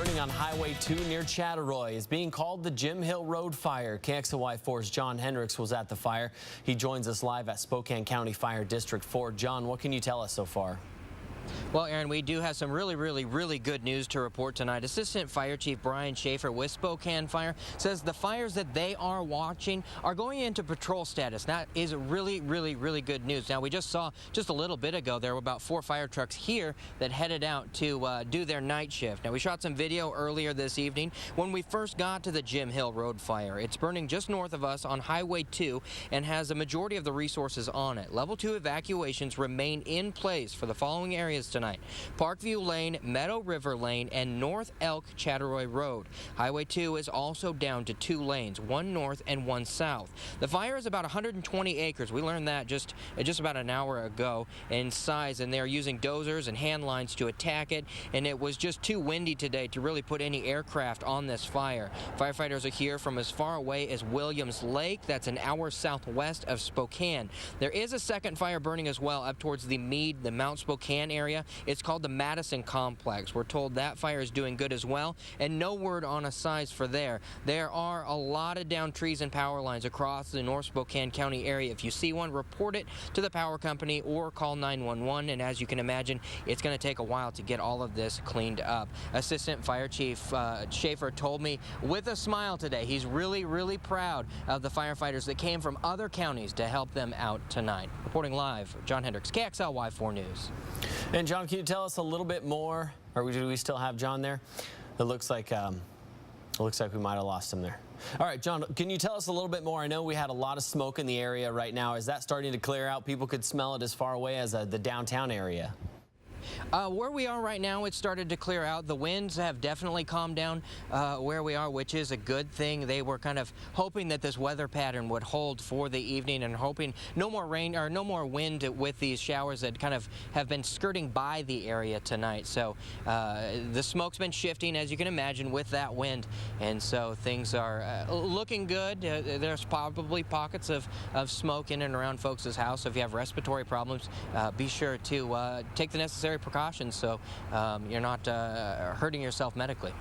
burning on Highway 2 near Chattaroy is being called the Jim Hill Road Fire. KXLY4's John Hendricks was at the fire. He joins us live at Spokane County Fire District 4. John, what can you tell us so far? Well, Aaron, we do have some really good news to report tonight. Assistant Fire Chief Brian Schaefer with Spokane Fire says the fires that they are watching are going into patrol status. That is really good news. Now, we just saw just a little bit ago there were about 4 fire trucks here that headed out to do their night shift. Now, we shot some video earlier this evening when we first got to the Jim Hill Road Fire. It's burning just north of us on Highway 2 and has a majority of the resources on it. Level 2 evacuations remain in place for the following areas tonight: Parkview Lane, Meadow River Lane, and North Elk Chattaroy Road. Highway 2 is also down to 2 lanes, one north and one south. The fire is about 120 acres. We learned that just about an hour ago in size, and they're using dozers and hand lines to attack it, and it was just too windy today to really put any aircraft on this fire. Firefighters are here from as far away as Williams Lake. That's an hour southwest of Spokane. There is a second fire burning as well up towards the Meade, the Mount Spokane area. It's called the Madison Complex. We're told that fire is doing good as well, and no word on a size for there. There are a lot of downed trees and power lines across the North Spokane County area. If you see one, report it to the power company or call 911, and as you can imagine, it's going to take a while to get all of this cleaned up. Assistant Fire Chief Schaefer told me with a smile today he's really proud of the firefighters that came from other counties to help them out tonight. Reporting live, John Hendricks, KXLY4 News. And John, can you tell us a little bit more, or do we still have John there? It looks like we might have lost him there. All right, John, can you tell us a little bit more? I know we had a lot of smoke in the area right now. Is that starting to clear out? People could smell it as far away as the downtown area. Where we are right now, it started to clear out. The winds have definitely calmed down where we are, which is a good thing. They were kind of hoping that this weather pattern would hold for the evening and hoping no more rain or no more wind with these showers that kind of have been skirting by the area tonight. So the smoke's been shifting, as you can imagine, with that wind, and so things are looking good. There's probably pockets of smoke in and around folks' house. So if you have respiratory problems, be sure to take the necessary precautions so you're not hurting yourself medically.